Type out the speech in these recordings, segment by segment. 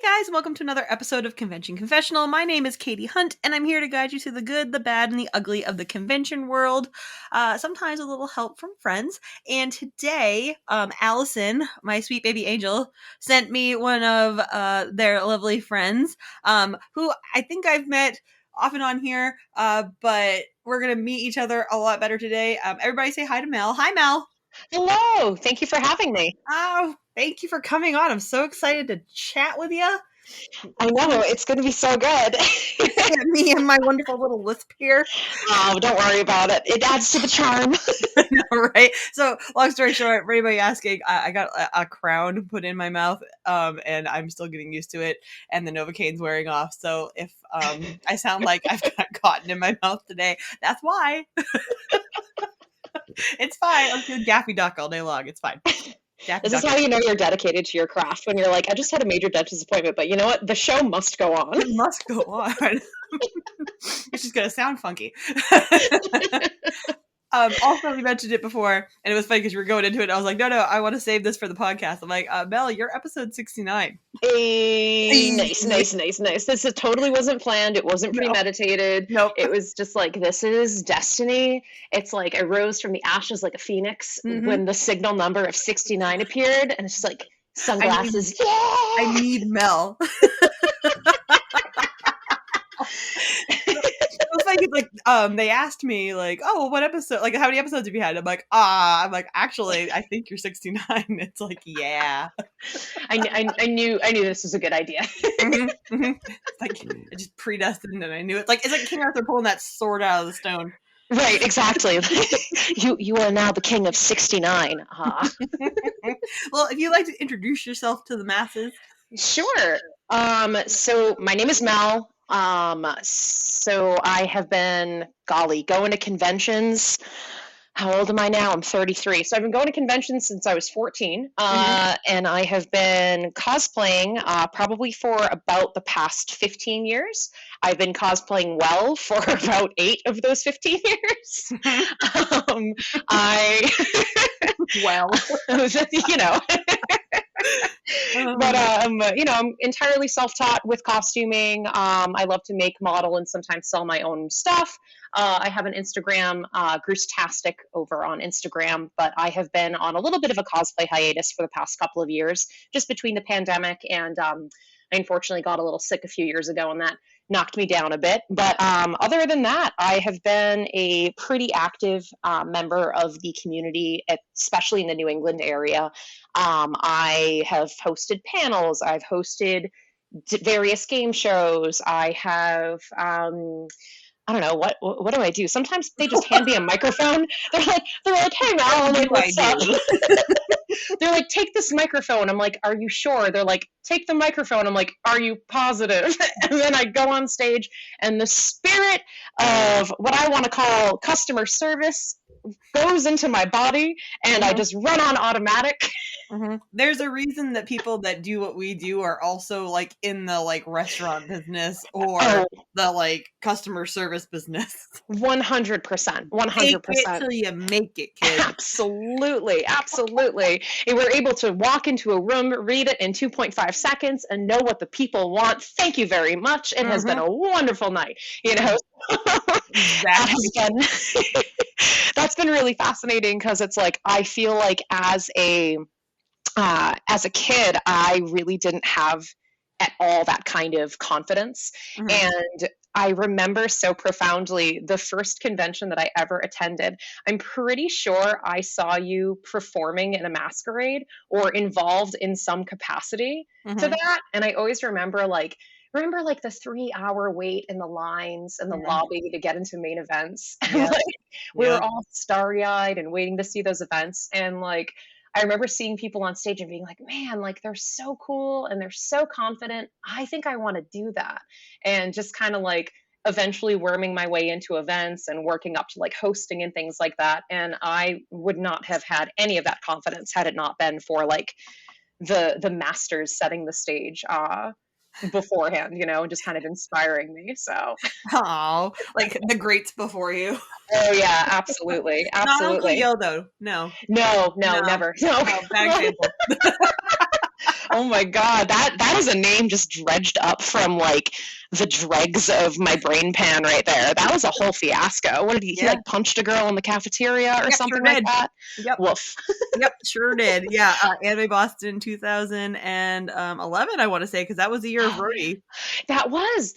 guys, and welcome to another episode of Convention Confessional. My name is Katy Hunt, and I'm here to guide you through the good, the bad, and the ugly of the convention world. Sometimes a little help from friends. And today, Allison, my sweet baby angel, sent me one of their lovely friends, who I think I've met off and on here, but we're going to meet each other a lot better today. Everybody say hi to Mel. Hi, Mel. Hello. Thank you for having me. Oh, thank you for coming on. I'm so excited to chat with you. I know. It's going to be so good. Me and my wonderful little lisp here. Oh, don't worry about it. It adds to the charm. I know, right? So, long story short, for anybody asking, I got a crown put in my mouth, and I'm still getting used to it, and the Novocaine's wearing off. So, if I sound like I've got cotton in my mouth today, that's why. It's fine. I'm doing Daffy Duck all day long. It's fine. This is how you know you're dedicated to your craft, when you're like, I just had a major dentist appointment, but you know what? The show must go on. It must go on. It's just going to sound funky. Also, we mentioned it before, and it was funny because you were going into it. I was like, no, I want to save this for the podcast. I'm like, Mel, you're episode 69. Hey, nice. This totally wasn't planned. It wasn't premeditated. Nope. It was just like, this is destiny. It's like I rose from the ashes like a phoenix when the signal number of 69 appeared, and it's just like sunglasses. I need Mel. Like they asked me like, oh, well, what episode, like how many episodes have you had? I'm like, actually I think you're 69. It's like, yeah. I knew this was a good idea. Like I just predestined, and I knew it. Like, it's like King Arthur pulling that sword out of the stone. Right, exactly. you are now the king of 69. Well, if you'd like to introduce yourself to the masses. Sure. So my name is Mel. So I have been, going to conventions. How old am I now? I'm 33. So I've been going to conventions since I was 14. And I have been cosplaying probably for about the past 15 years. I've been cosplaying well for about 8 of those 15 years. Well, you know. But I'm entirely self-taught with costuming. I love to make, model, and sometimes sell my own stuff. I have an Instagram, Groosetastic over on Instagram, but I have been on a little bit of a cosplay hiatus for the past couple of years, just between the pandemic and I unfortunately got a little sick a few years ago, and that knocked me down a bit. But other than that, I have been a pretty active member of the community, especially in the New England area. I have hosted panels. I've hosted various game shows. I have... I don't know, what do I do? Sometimes they just hand me a microphone. They're like, hey, Mel, I'm like, what's up? They're like, take this microphone. I'm like, are you sure? They're like, take the microphone. I'm like, are you positive? And then I go on stage, and the spirit of what I want to call customer service goes into my body, and I just run on automatic. There's a reason that people that do what we do are also like in the like restaurant business or the like customer service business. 100%. Fake it till you make it, kid. Absolutely. And we're able to walk into a room, read it in 2.5 seconds, and know what the people want. Thank you very much. It has been a wonderful night. You know, that's been really fascinating, because it's like, I feel like as a kid, I really didn't have at all that kind of confidence. And I remember so profoundly the first convention that I ever attended. I'm pretty sure I saw you performing in a masquerade or involved in some capacity to that. And I always remember like the 3-hour wait in the lines in the lobby to get into main events. Yeah. We were all starry-eyed and waiting to see those events. And like, I remember seeing people on stage and being like, man, like they're so cool and they're so confident. I think I want to do that. And just kind of like eventually worming my way into events and working up to like hosting and things like that. And I would not have had any of that confidence had it not been for like the masters setting the stage beforehand, you know, just kind of inspiring me. So, like the greats before you. Oh yeah, absolutely. Not Uncle Yo though. No, never. No. Bad example. Oh my God, that is a name just dredged up from like the dregs of my brain pan right there. That was a whole fiasco. What did he Yeah. like punched a girl in the cafeteria or Yep, sure something like did. that? Yep. Woof. Yep, sure did. Yeah, Anime Boston 2011, I want to say, because that was the year of Oh man, Rhodey. that was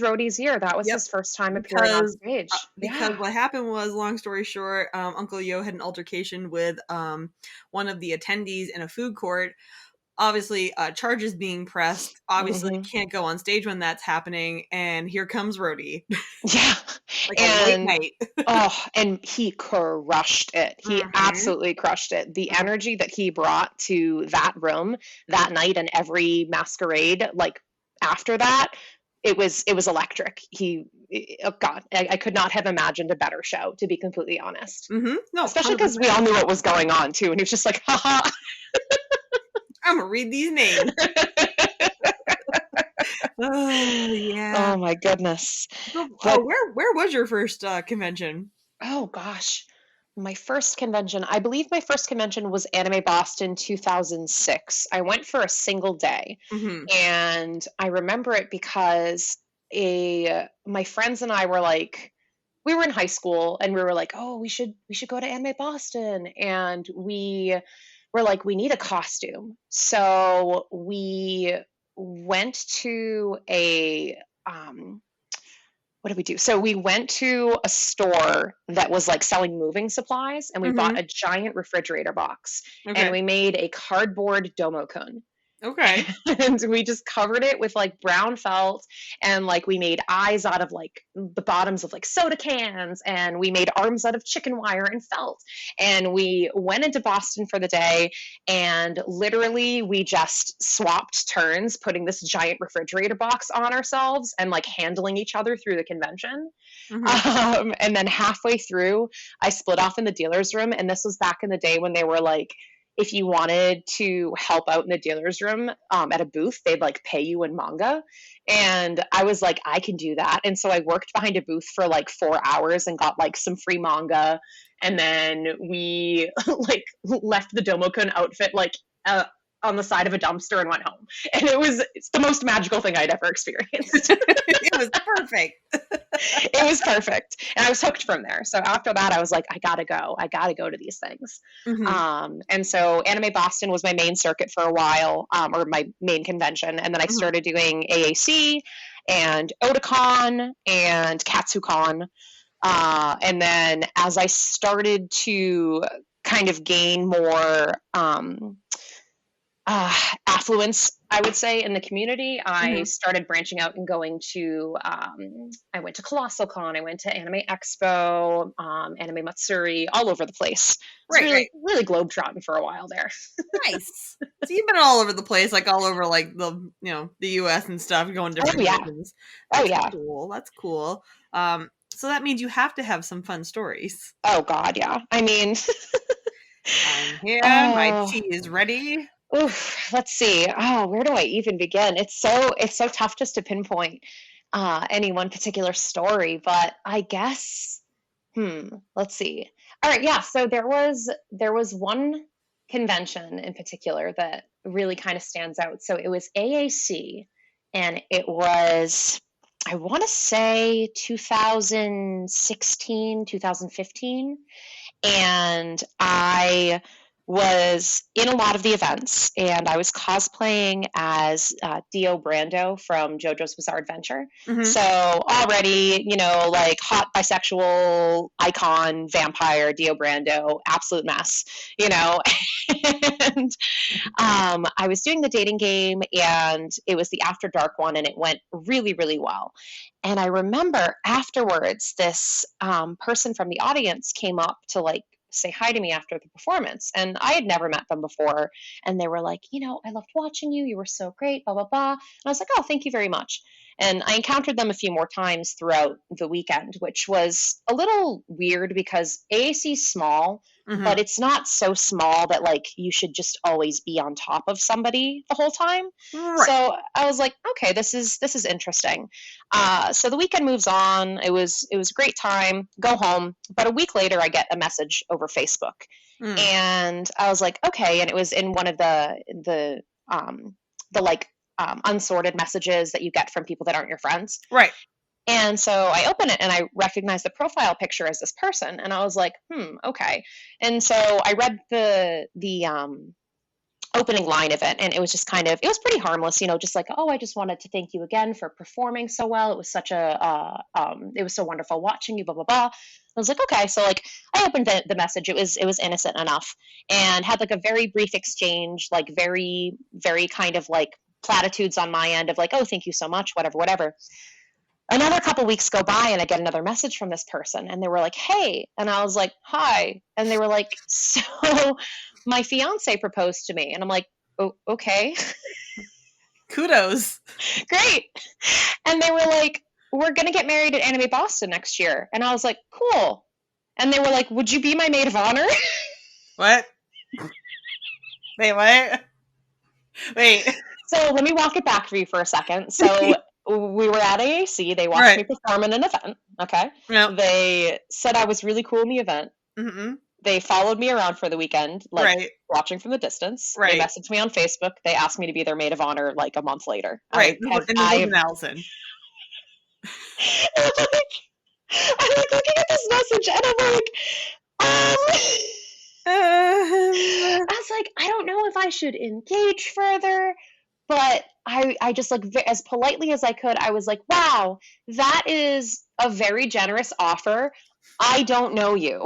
Rhodey's year. That was Yep, his first time appearing on because stage. because Yeah. what happened was, long story short, Uncle Yo had an altercation with one of the attendees in a food court. Obviously, charges being pressed. Obviously, Hmm. can't go on stage when that's happening, and here comes Rhodey, Yeah. like a late And night. oh, and he crushed it. He Hmm. absolutely crushed it. The energy that he brought to that room that night and every masquerade, like after that, it was electric. Oh God, I could not have imagined a better show, to be completely honest. Hmm. No, Especially because we 100%. all knew what was going on too, and he was just like, haha. I'm gonna read these names. Oh yeah. Oh my goodness. So, But where was your first convention? oh gosh, my first convention, I believe my first convention was Anime Boston 2006. I went for a single day, Hmm. and I remember it because my friends and I were like, we were in high school and we were like, oh, we should go to Anime Boston, and we were like, we need a costume. So we went to a what did we do? So we went to a store that was like selling moving supplies, and we bought Hmm. a giant refrigerator box, and Okay. we made a cardboard domokun. Okay. And we just covered it with like brown felt, and like we made eyes out of like the bottoms of like soda cans, and we made arms out of chicken wire and felt, and we went into Boston for the day, and literally we just swapped turns putting this giant refrigerator box on ourselves and like handling each other through the convention. Hmm. And then halfway through, I split off in the dealer's room. And this was back in the day when they were like, if you wanted to help out in the dealer's room at a booth, they'd like pay you in manga. And I was like, I can do that. And so I worked behind a booth for like 4 hours and got like some free manga. And then we like left the Domokun outfit like on the side of a dumpster and went home. And it's the most magical thing I'd ever experienced. It was perfect. It was perfect, and I was hooked from there. So after that I was like, I gotta go to these things. Hmm. And so Anime Boston was my main circuit for a while, or my main convention, and then I Hmm. started doing AAC and Otakon and KatsuCon. And then as I started to kind of gain more affluence, I would say, in the community, I Hmm. started branching out and going to, I went to Colossal Con, I went to Anime Expo, Anime Matsuri, all over the place. It's Right, right. really, really globetrotting for a while there. Nice. So you've been all over the place, like all over like the US and stuff, going to Oh, different yeah. conventions. Oh, That's yeah. cool. That's cool. So that means you have to have some fun stories. Oh, God, yeah. I mean, I'm here. My oh, tea is ready. oof, let's see. Oh, where do I even begin? It's so tough just to pinpoint any one particular story, but I guess let's see. All right, yeah. So there was one convention in particular that really kind of stands out. So it was AAC, and it was, I want to say 2016, 2015, and I was in a lot of the events, and I was cosplaying as Dio Brando from JoJo's Bizarre Adventure. Hmm. So already, like hot bisexual icon vampire Dio Brando, absolute mess, you know. And I was doing the dating game, and it was the After Dark one, and it went really, really well. And I remember afterwards, this person from the audience came up to like say hi to me after the performance. And I had never met them before. And they were like, I loved watching you. You were so great, blah, blah, blah. And I was like, oh, thank you very much. And I encountered them a few more times throughout the weekend, which was a little weird because AAC is small, Hmm. but it's not so small that like you should just always be on top of somebody the whole time. Right. So I was like, okay, this is interesting. So the weekend moves on. It was a great time. Go home, but a week later, I get a message over Facebook, Mm. and I was like, okay. And it was in one of the the like unsorted messages that you get from people that aren't your friends. Right. And so I open it and I recognize the profile picture as this person, and I was like, okay. And so I read the opening line of it, and it was just kind of, it was pretty harmless, just like, oh, I just wanted to thank you again for performing so well. It was such it was so wonderful watching you, blah blah blah. I was like, okay. So like I opened the message. It was innocent enough, and had like a very brief exchange, like very very kind of like platitudes on my end of like, oh, thank you so much, whatever whatever. Another couple weeks go by and I get another message from this person, and they were like, hey. And I was like, hi. And they were like, so my fiance proposed to me. And I'm like, oh, okay. Kudos. Great. And they were like, we're going to get married at Anime Boston next year. And I was like, cool. And they were like, would you be my maid of honor? What? Wait, what? Wait. So let me walk it back for you for a second. So we were at AAC. They watched me perform in an event. Okay. Yep. They said I was really cool in the event. Mm-hmm. They followed me around for the weekend, like watching from the distance. They messaged me on Facebook. They asked me to be their maid of honor like a month later. Right. And this wasn't Allison. I'm like looking at this message and I'm like, I was like, I don't know if I should engage further, but I just like, as politely as I could, I was like, wow, that is a very generous offer. I don't know you.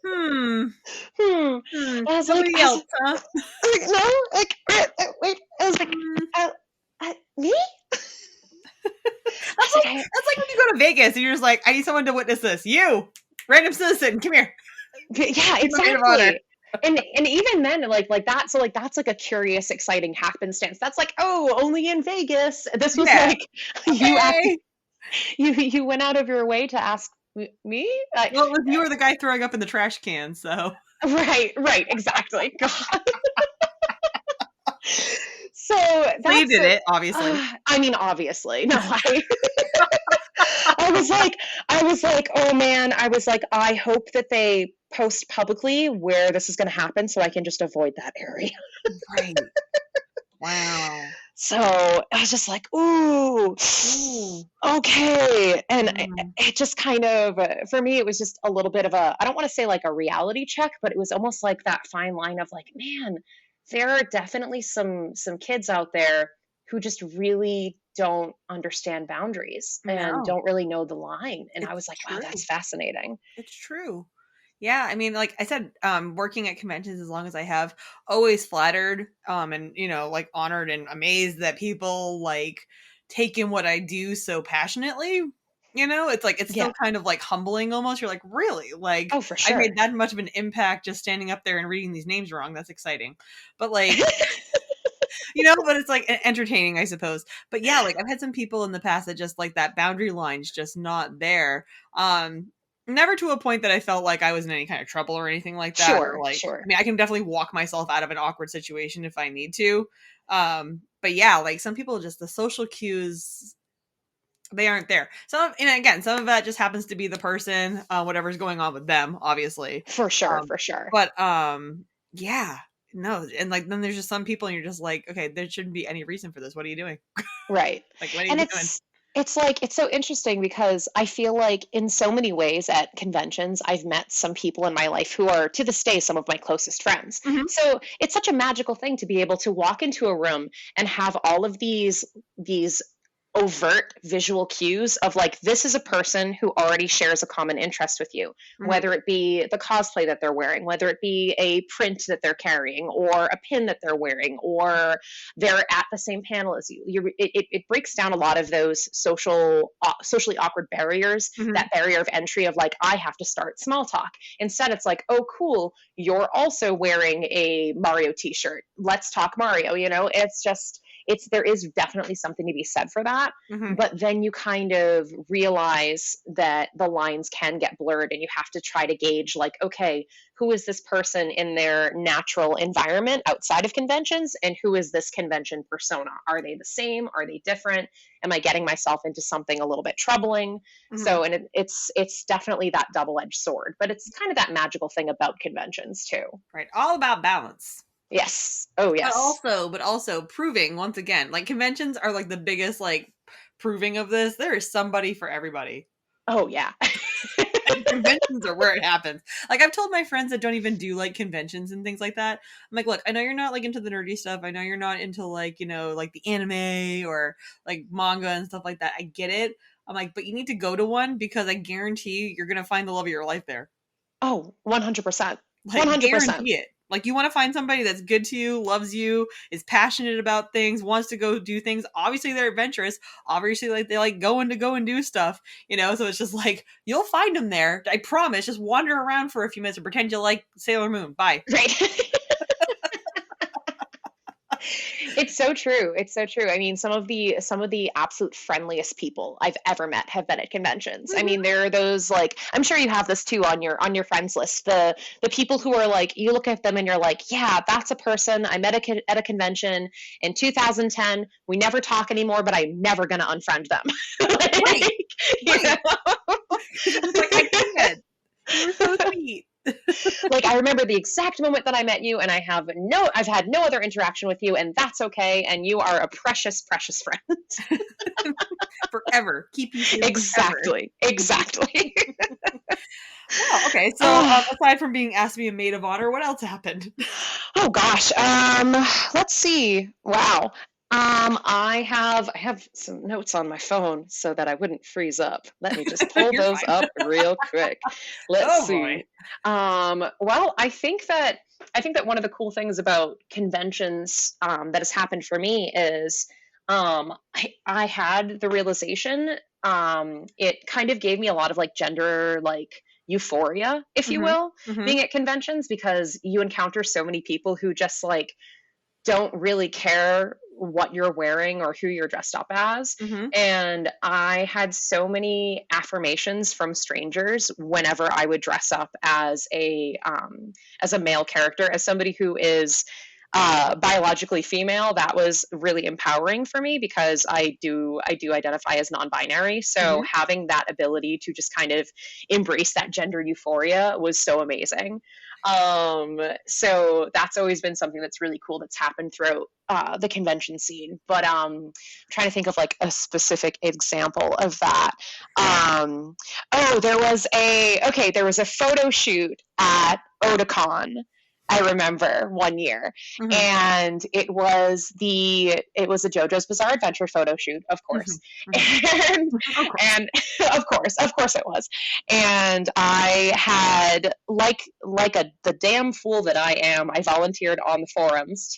I was Somebody like, else, huh? Like, no, like, wait. I was like, me? That's like when you go to Vegas and you're just like, I need someone to witness this. You, random citizen, come here. Yeah, exactly. And even then, like that, so like that's like a curious, exciting happenstance. That's like, oh, only in Vegas. This was like you went out of your way to ask me. Like, well, you were the guy throwing up in the trash can, so right, exactly. God. So you did it, obviously. I mean, obviously, no. I was like, oh man, I was like, I hope that they post publicly where this is going to happen so I can just avoid that area. Right. Wow. So I was just like, ooh. Okay. And it just kind of, for me, it was just a little bit of I don't want to say like a reality check, but it was almost like that fine line of like, man, there are definitely some kids out there who just really don't understand boundaries and don't really know the line. And I was like, wow, that's fascinating. It's true. Yeah, I mean, like I said, working at conventions as long as I have, always flattered, and like honored and amazed that people like take in what I do so passionately. It's like it's still kind of like humbling almost. You're like, really? Like, oh, for sure. I made that much of an impact just standing up there and reading these names wrong. That's exciting. But like but it's like entertaining, I suppose. But yeah, like I've had some people in the past that just like that boundary line's just not there. Never to a point that I felt like I was in any kind of trouble or anything like that. Sure, or like, sure. I mean, I can definitely walk myself out of an awkward situation if I need to. But yeah, like some people just the social cues, they aren't there. Some of that just happens to be the person, whatever's going on with them, obviously. For sure, for sure. But yeah. No, and like then there's just some people and you're just like, okay, there shouldn't be any reason for this. What are you doing? Right. Like what are you doing? It's like, it's so interesting because I feel like in so many ways at conventions, I've met some people in my life who are to this day some of my closest friends. Mm-hmm. So it's such a magical thing to be able to walk into a room and have all of these overt visual cues of like, this is a person who already shares a common interest with you, whether it be the cosplay that they're wearing, whether it be a print that they're carrying or a pin that they're wearing, or they're at the same panel as you. It breaks down a lot of those socially awkward barriers, that barrier of entry of like, I have to start small talk. Instead, it's like, oh, cool, you're also wearing a Mario t-shirt. Let's talk Mario, It's just, there is definitely something to be said for that. But then you kind of realize that the lines can get blurred and you have to try to gauge like, okay, who is this person in their natural environment outside of conventions? And who is this convention persona? Are they the same? Are they different? Am I getting myself into something a little bit troubling? So, and it's definitely that double-edged sword, but it's kind of that magical thing about conventions too. Right. All about balance. Yes. Oh, yes. But also proving once again, like conventions are like the biggest like proving of this. There is somebody for everybody. Oh, yeah. And conventions are where it happens. Like I've told my friends that don't even do like conventions and things like that. I'm like, look, I know you're not like into the nerdy stuff. I know you're not into like, like the anime or like manga and stuff like that. I get it. I'm like, but you need to go to one because I guarantee you you're gonna find the love of your life there. Oh, 100%. Like 100%. guarantee it. Like you want to find somebody that's good to you, loves you, is passionate about things, wants to go do things. Obviously they're adventurous. Obviously like they like going to go and do stuff, so it's just like you'll find them there. I promise. Just wander around for a few minutes and pretend you like Sailor Moon. Bye. Right. It's so true. It's so true. I mean, some of the absolute friendliest people I've ever met have been at conventions. I Mhm. mean, there are those, like, I'm sure you have this too on your friends list. The people who are like, you look at them and you're like, yeah, that's a person I met at a convention in 2010. We never talk anymore, but I'm never gonna unfriend them. Right. Like, you Right. know? Because you're just like, I can't. You were so sweet. Like, I remember the exact moment that I met you, and I've had no other interaction with you, and that's okay. And you are a precious, precious friend. Forever. Keep you safe forever. Exactly. Exactly. Well, okay. So Oh, aside from being asked to be a maid of honor, what else happened? oh gosh. Let's see. Wow. I have some notes on my phone so that I wouldn't freeze up. Let me just pull You're those fine. up real quick. Let's Oh boy. see. Well, I think that one of the cool things about conventions, that has happened for me is, I had the realization. It kind of gave me a lot of like gender like euphoria, if you Mhm. will, Mhm. being at conventions, because you encounter so many people who just like don't really care what you're wearing or who you're dressed up as. Mhm. And I had so many affirmations from strangers whenever I would dress up as a male character, as somebody who is biologically female. That was really empowering for me because I do identify as non-binary. So Mhm. having that ability to just kind of embrace that gender euphoria was so amazing. So that's always been something that's really cool that's happened throughout the convention scene. But I'm trying to think of like a specific example of that. Um, oh, there was a photo shoot at Otakon. I remember one year, Mhm. and it was a JoJo's Bizarre Adventure photo shoot, of course, Mhm. Mhm. and Of course. and of course it was. And I had, like the damn fool that I am, I volunteered on the forums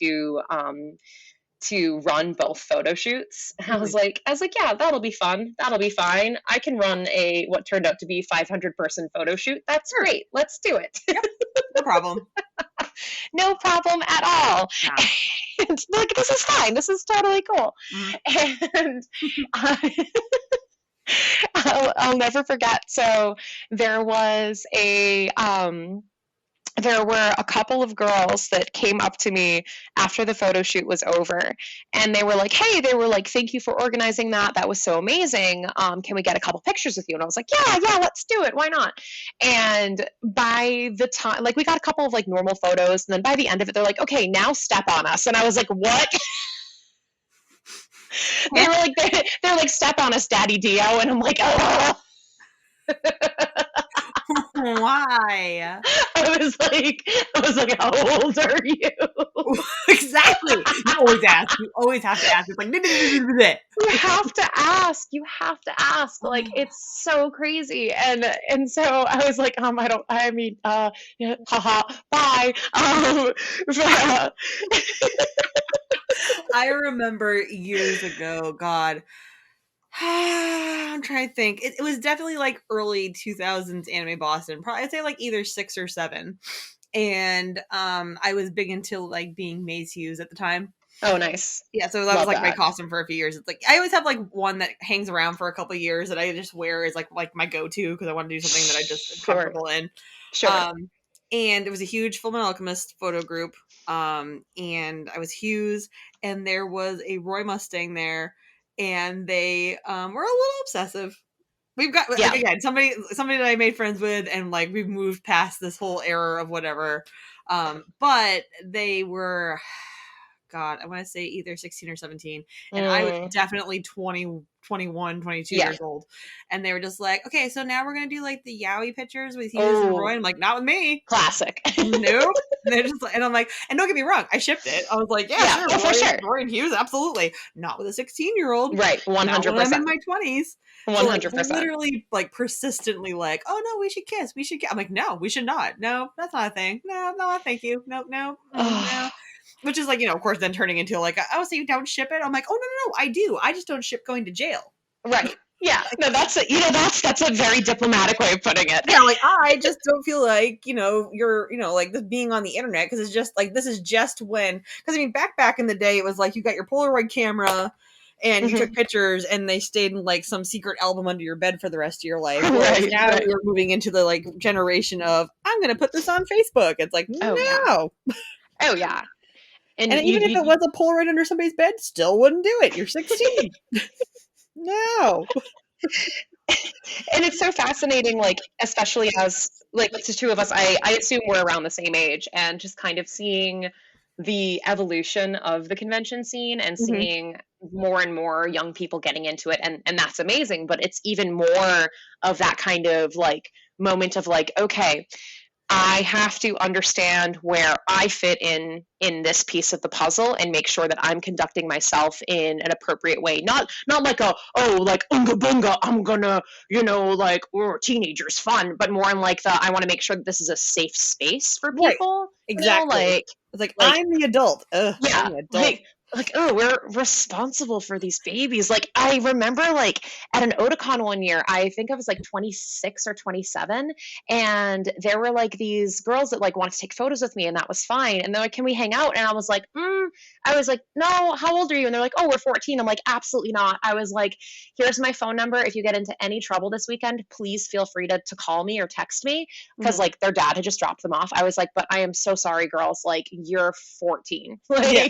to run both photo shoots. And I was Mhm. like, yeah, that'll be fun. That'll be fine. I can run a what turned out to be 500-person photo shoot. That's Sure. great. Let's do it. Yep. No problem. No problem at all. Yeah. And like, this is fine. This is totally cool. Mhm. And I'll never forget. So there was there were a couple of girls that came up to me after the photo shoot was over, and they were like, thank you for organizing that. That was so amazing. Can we get a couple pictures with you? And I was like, yeah, yeah, let's do it. Why not? And by the time, like, we got a couple of like normal photos, and then by the end of it, they're like, okay, now step on us. And I was like, what? They're like, step on us, Daddy Dio. And I'm like, oh. Why? I was like, how old are you? Exactly. You always ask. You always have to ask. It's like You have to ask. You have to ask. Like, oh, it's so crazy. And so I was like, I mean, yeah, haha, bye. But, I remember years ago, God, I'm trying to think. It was definitely like early 2000s anime Boston. Probably I'd say like either 6 or 7. And I was big into like being Maze Hughes at the time. oh, nice. Yeah, so that was Love like my that. costume for a few years. It's like I always have like one that hangs around for a couple of years that I just wear as like my go to because I want to do something that I just am Sure. comfortable in. Sure. Um, and it was a huge Fullmetal Alchemist photo group. And I was Hughes, and there was a Roy Mustang there, and they were a little obsessive. We've got like Yeah. again somebody that I made friends with, and like we've moved past this whole era of whatever. But they were, God, I want to say either 16 or 17, and I was Mm, definitely 20, 21, 22 yeah. years old, and they were just like, okay, so now we're gonna do like the Yowie pictures with Hughes and Roy. Oh, I'm like, not with me. classic. Nope. And they're just like, and I'm like, and don't get me wrong, I shipped it. I was like, yeah, Yeah. sure, Oh, for sure. Roy and Hughes, absolutely. Not with a 16-year-old. Right. Not when I'm in 100%. my 20s. So like 100%. literally like persistently like, oh no, we should kiss. We should. I'm like, no, we should not. No, that's not a thing. No, no, thank you. No, no, no. Oh, Which is like, of course, then turning into like, oh, so you don't ship it? I'm like, oh no, no, no, I do. I just don't ship going to jail. right. Yeah. No, that's a very diplomatic way of putting it. Yeah, like I just don't feel like you're like this being on the internet, because it's just like this is just when, because I mean back in the day it was like you got your Polaroid camera and you took Hmm. pictures and they stayed in like some secret album under your bed for the rest of your life. Whereas Right. now Right. we're moving into the like generation of I'm gonna put this on Facebook. It's like Oh yeah. no, Oh yeah. And and even if it was a Polaroid under somebody's bed, still wouldn't do it. You're 16. No. and it's so fascinating, like especially as like it's the two of us. I assume we're around the same age, and just kind of seeing the evolution of the convention scene and Hmm. seeing more and more young people getting into it, and that's amazing. But it's even more of that kind of like moment of like, okay, I have to understand where I fit in this piece of the puzzle and make sure that I'm conducting myself in an appropriate way. Not like a, oh, like unga bunga, I'm gonna, like, or teenagers fun, but more in like the, I want to make sure that this is a safe space for Right. people, Exactly. like It's like like I'm the adult. Ugh, I'm yeah, the adult. oh, we're responsible for these babies. Like I remember like at an Otakon one year, I think I was like 26 or 27, and there were like these girls that like wanted to take photos with me, and that was fine. And they're like, "Can we hang out?" And I was like, "No, how old are you?" And they're like, "Oh, we're 14." I'm like, "Absolutely not." I was like, "Here's my phone number. If you get into any trouble this weekend, please feel free to call me or text me." Because Mhm. like their dad had just dropped them off. I was like, "But I am so sorry, girls. Like you're 14. Yeah.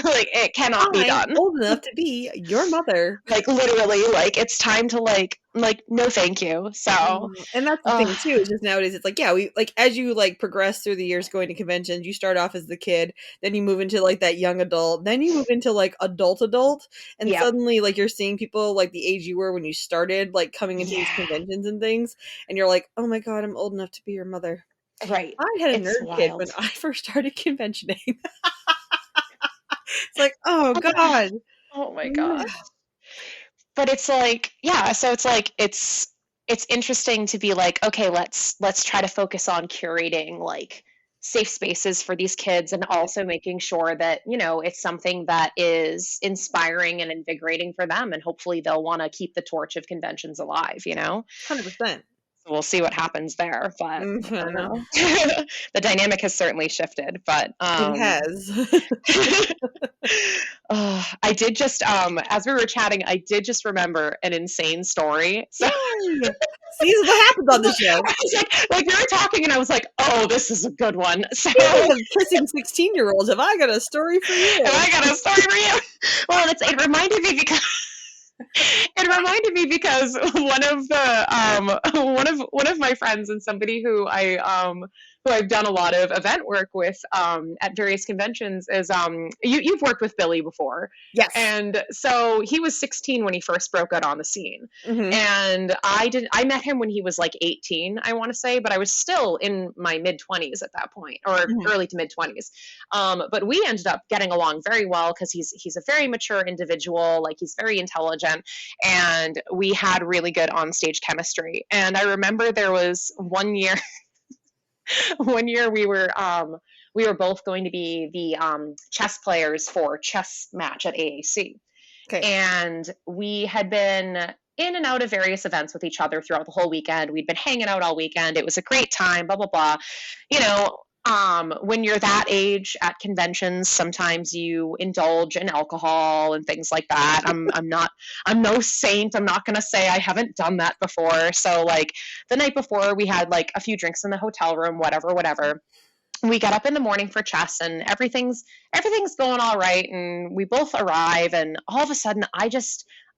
Like it cannot be I'm done." old enough to be your mother. Like literally, like it's time to like no thank you. So And that's the uh thing too, is just nowadays it's like, yeah, we like as you like progress through the years going to conventions, you start off as the kid, then you move into like that young adult, then you move into like adult, and yep. suddenly like you're seeing people like the age you were when you started, like coming into these Yeah. conventions and things, and you're like, oh my god, I'm old enough to be your mother. Right. I had a It's nerd kid when wild. I first started conventioning. It's like, oh god. Oh my gosh. But it's like, yeah, so it's like it's interesting to be like, okay, let's try to focus on curating like safe spaces for these kids, and also making sure that, it's something that is inspiring and invigorating for them, and hopefully they'll want to keep the torch of conventions alive. 100%. So we'll see what happens there, but I I don't know. know. The dynamic has certainly shifted, but It has. I did just, as we were chatting, I did just remember an insane story. So Yay! See, this is what happens on the show. I was like we were talking, and I was like, "Oh, this is a good one." So, Speaking of kissing 16-year-olds, have I got a story for and you? I got a story for you. Well, it reminded me because one of the one of my friends, and somebody who I've done a lot of event work with at various conventions, is you've worked with Billy before. Yes. And so he was 16 when he first broke out on the scene. Mhm. And I met him when he was like 18, I want to say, but I was still in my mid 20s at that point, or Mhm. early to mid 20s. But we ended up getting along very well, because he's a very mature individual, like he's very intelligent, and we had really good on stage chemistry. And I remember there was one year one year we were both going to be the chess players for chess match at AAC. Okay. And we had been in and out of various events with each other throughout the whole weekend. We'd been hanging out all weekend. It was a great time, blah, blah, blah. You know, when you're that age at conventions, sometimes you indulge in alcohol and things like that. I'm no saint. I'm not going to say I haven't done that before. So like the night before, we had like a few drinks in the hotel room, whatever. We got up in the morning for chess, and everything's going all right, and we both arrive, and all of a sudden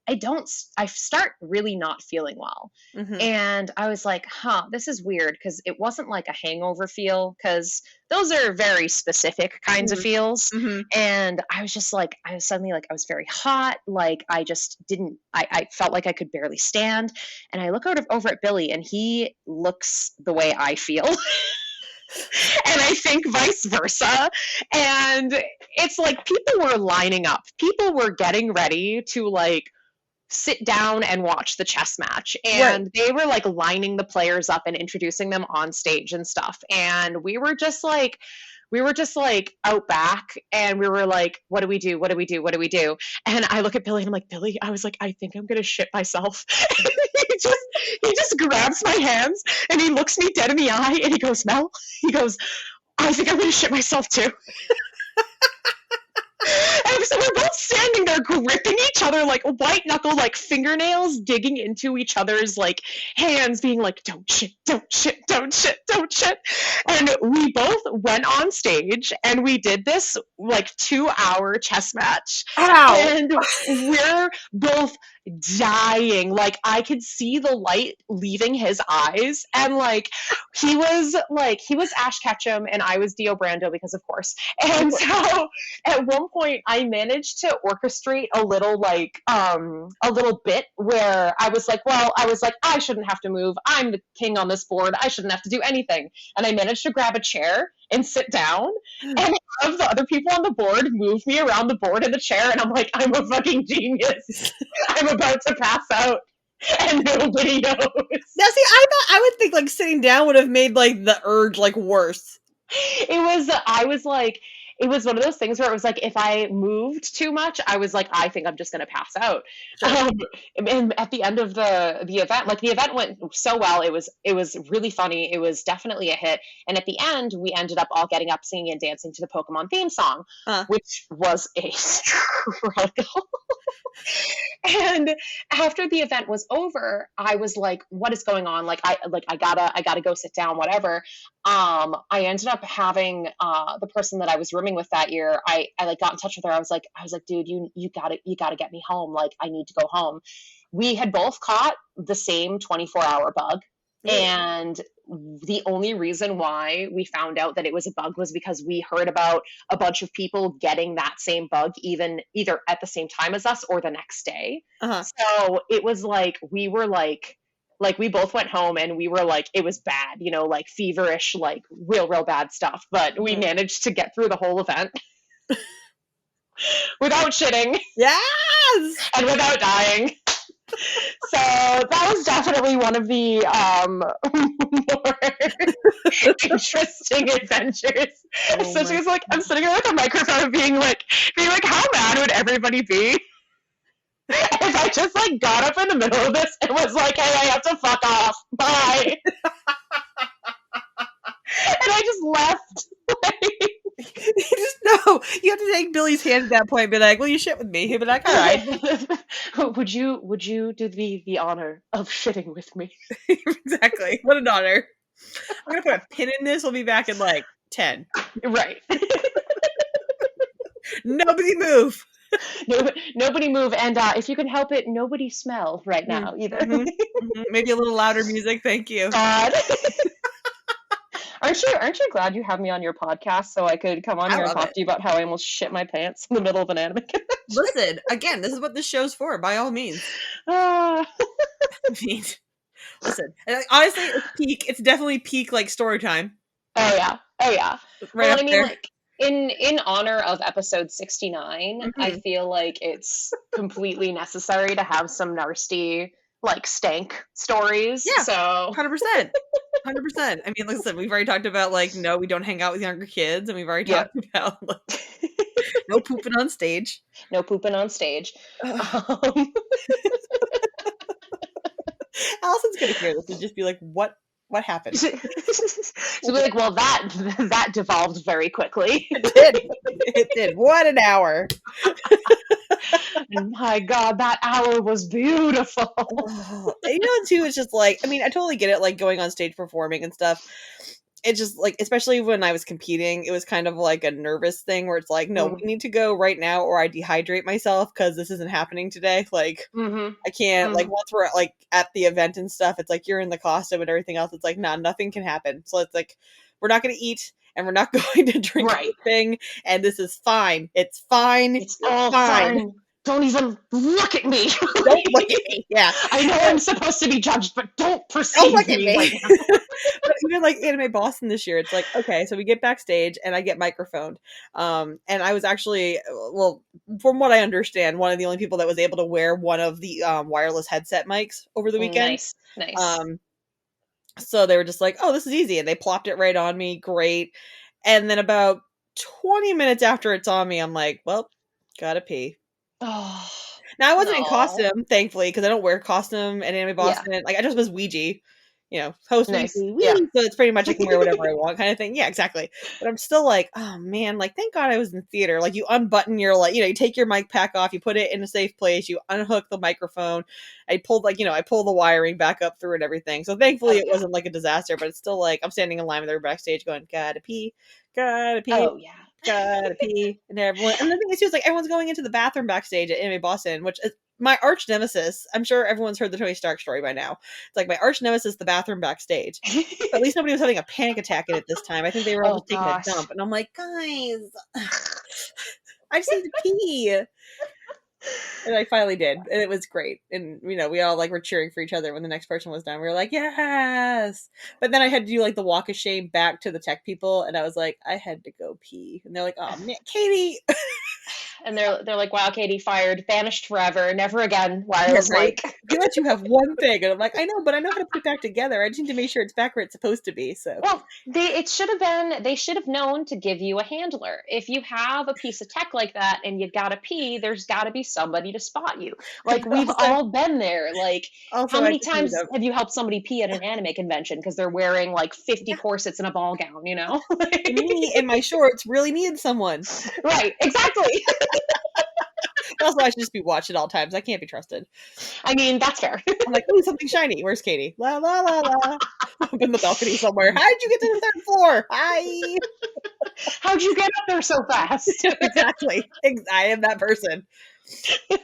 I start really not feeling well. Mhm. And I was like, huh, this is weird because it wasn't like a hangover feel because those are very specific kinds of Mhm. feels. Mhm. And I was just like, I was suddenly like, I was very hot. Like I just didn't, I felt like I could barely stand. And I look over at Billy and he looks the way I feel. And I think vice versa. And it's like people were lining up, people were getting ready to like sit down and watch the chess match, Right. and they were like lining the players up and introducing them on stage and stuff, and we were just like out back, and we were like, what do we do, what do we do, what do we do? And I look at Billy and I'm like, Billy, I was like, I think I'm gonna shit myself. he just he just grabs my hands and he looks me dead in the eye and he goes, Mel, he goes, I think I'm gonna shit myself too. And so we're both standing there gripping each other like white knuckle, like fingernails digging into each other's like hands, being like, don't shit, don't shit, don't shit, don't shit. And we both went on stage and we did this like 2-hour chess match. Ow! And we're both dying. Like I could see the light leaving his eyes. And he was Ash Ketchum and I was Dio Brando because of course. And so at one point I managed to orchestrate a little bit where I was like I shouldn't have to move, I'm the king on this board, I shouldn't have to do anything, and I managed to grab a chair and sit down and have the other people on the board move me around the board in the chair, and I'm like, I'm a fucking genius. I'm about to pass out and nobody knows. Now see, I would think, like, sitting down would have made, like, the urge, like, worse. It was one of those things where it was like if I moved too much, I was like, I think I'm just gonna pass out. Sure. Um, and at the end of the event, like the event went so well, it was really funny. It was definitely a hit. And at the end, we ended up all getting up, singing and dancing to the Pokemon theme song, Uh, which was a struggle. And after the event was over, I was like, what is going on? I gotta go sit down, whatever. I ended up having the person that I was rooming with that year. I like got in touch with her. I was like, dude, you gotta get me home. Like I need to go home. We had both caught the same 24-hour bug, Ugh. and the only reason why we found out that it was a bug was because we heard about a bunch of people getting that same bug even either at the same time as us or the next day. Uh-huh. So it was like we were like we both went home and we were like it was bad, like feverish, like real bad stuff, but we Mhm. managed to get through the whole event without shitting Yes! and without dying. So that was definitely one of the more interesting adventures. Oh So she my was like, I'm sitting there with a microphone being like, how mad would everybody be if I just like got up in the middle of this and was like, hey, I have to fuck off. Bye. And I just left. You just no, you have to take Billy's hand at that point and be like, "Will you shit with me?" He'll be like, "All right." Would you do the honor of shitting with me? Exactly. What an honor. I'm gonna put a pin in this. We'll be back in like 10. Right. Nobody move. Nobody move, and if you can help it, nobody smell right now either. Mhm, mhm. Maybe a little louder music. Thank you. God. Aren't you glad you have me on your podcast so I could come on I here and love talk it. to you about how I almost shit my pants in the middle of an anime convention? Listen, again, this is what this show's for, by all means. Ah. I mean, listen, and like, honestly, it's definitely peak like story time. Oh yeah. Oh yeah. Right Well, up I mean, there. like in honor of episode 69, I Mhm. feel like it's completely necessary to have some nasty, like stank stories. Yeah. So 100%. 100%. I mean, listen, we've already talked about like no, we don't hang out with younger kids, and we've already yeah. talked about like no pooping on stage. No pooping on stage. Ugh. Um, Allison's gonna hear this and just be like, what happened? she'll be like, well, that devolved very quickly. It did. It did. What an hour. And my God, that hour was beautiful. Oh, and too, it's just like, I mean, I totally get it, like going on stage performing and stuff. it just like, especially when I was competing, it was kind of like a nervous thing where it's like, no, we Mm. need to go right now or I dehydrate myself because this isn't happening today. Like, Mm-hmm. I can't, like, Mm-hmm. once we're like at the event and stuff, it's like you're in the costume and everything else. It's like, nah, nothing can happen. So it's like, we're not going to eat and we're not going to drink Right. anything. And this is fine. It's fine. It's You're all fine. fine. Don't even look at me. Don't look at me. Yeah. I know I'm supposed to be judged, but don't Don't look perceive at me me. right now. But even like Anime Boston this year, it's like, okay, so we get backstage and I get microphoned. And I was actually, well, from what I understand, one of the only people that was able to wear one of the wireless headset mics over the weekend. Nice. Nice. Um, so they were just like, oh, this is easy. And they plopped it right on me. Great. And then about 20 minutes after it's on me, I'm like, well, gotta pee. Oh, Now I wasn't in no. costume, thankfully, because I don't wear costume at Anime Yeah. Boston. Like I just was Ouija, host Ouija, Nice. Yeah. wee. So it's pretty much I can wear whatever I want, kind of thing. Yeah, exactly. But I'm still like, oh man, like thank God I was in theater. Like you unbutton your you take your mic pack off, you put it in a safe place, you unhook the microphone. I pulled I pull the wiring back up through and everything. So thankfully Oh, it yeah. wasn't like a disaster, but it's still like I'm standing in line with everybody backstage going, gotta pee, Oh, yeah. gotta pee, and everyone. And the thing is, too, is like everyone's going into the bathroom backstage at Anime Boston, which is my arch nemesis. I'm sure everyone's heard the Tony Stark story by now. It's like my arch nemesis, the bathroom backstage. But at least nobody was having a panic attack in it this time. I think they were all Oh, just taking a gosh. dump, and I'm like, guys, I just need to pee. And I finally did, and it was great. And we all like were cheering for each other when the next person was done. We were like, yes. But then I had to do like the walk of shame back to the tech people, and I was like, I had to go pee, and they're like, oh man, Katie. And they're like, wow, Katie, fired, banished forever, never again. Yeah, Lyle's right. like, He lets you have one thing, and I'm like, I know, but I know how to put it back together. I just need to make sure it's back where it's supposed to be. So well, they should have known to give you a handler. If you have a piece of tech like that and you gotta pee, there's gotta be somebody to spot you. Like but we've all been there. Like how I many just need times a have you helped somebody pee at an anime convention because they're wearing like 50 yeah. corsets and a ball gown, you know? Me and my shorts really need someone. Right, exactly. Also, I should just be watched at all times. I can't be trusted. I mean, that's fair. I'm like, ooh, something shiny. Where's Katie? La la la la. Up in the balcony somewhere. How did you get to the third floor? Hi. How'd you get up there so fast? Exactly. I am that person.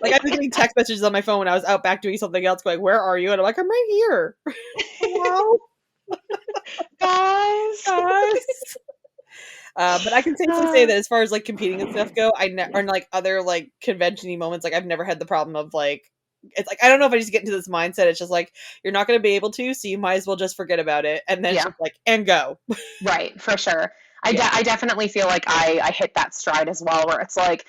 Like I was getting text messages on my phone when I was out back doing something else, going, "Where are you?" And I'm like, "I'm right here." Hello, Guys. guys. But I can safely say that as far as like competing and stuff go, or like other like convention-y moments, like I've never had the problem of like it's like I don't know if I just get into this mindset. It's just like you're not going to be able to, so you might as well just forget about it, and then it's Yeah. just like and go. Right, for sure. Yeah. I definitely feel like I hit that stride as well, where it's like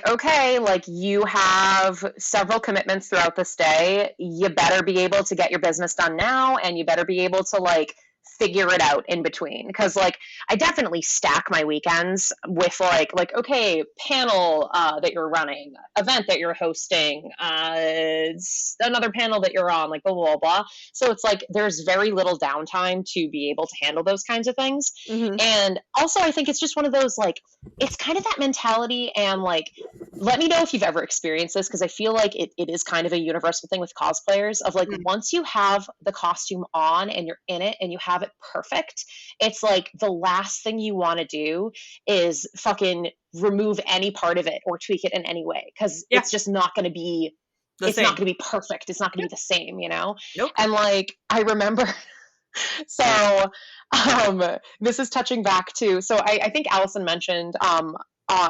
okay, like you have several commitments throughout this day. You better be able to get your business done now, and you better be able to like figure it out in between, because like I definitely stack my weekends with like okay, panel that you're running, event that you're hosting, another panel that you're on, like blah blah blah. So it's like there's very little downtime to be able to handle those kinds of things. Mm-hmm. And also I think it's just one of those, like, it's kind of that mentality. And like, let me know if you've ever experienced this, because I feel like it is kind of a universal thing with cosplayers of like, Mm. once you have the costume on and you're in it and you have it perfect, it's like the last thing you want to do is fucking remove any part of it or tweak it in any way, because Yeah, it's just not going to be, the it's not same. going to be perfect, it's not going to Yep. be the same, you know. Nope. And like I remember so this is touching back to, so I think Allison mentioned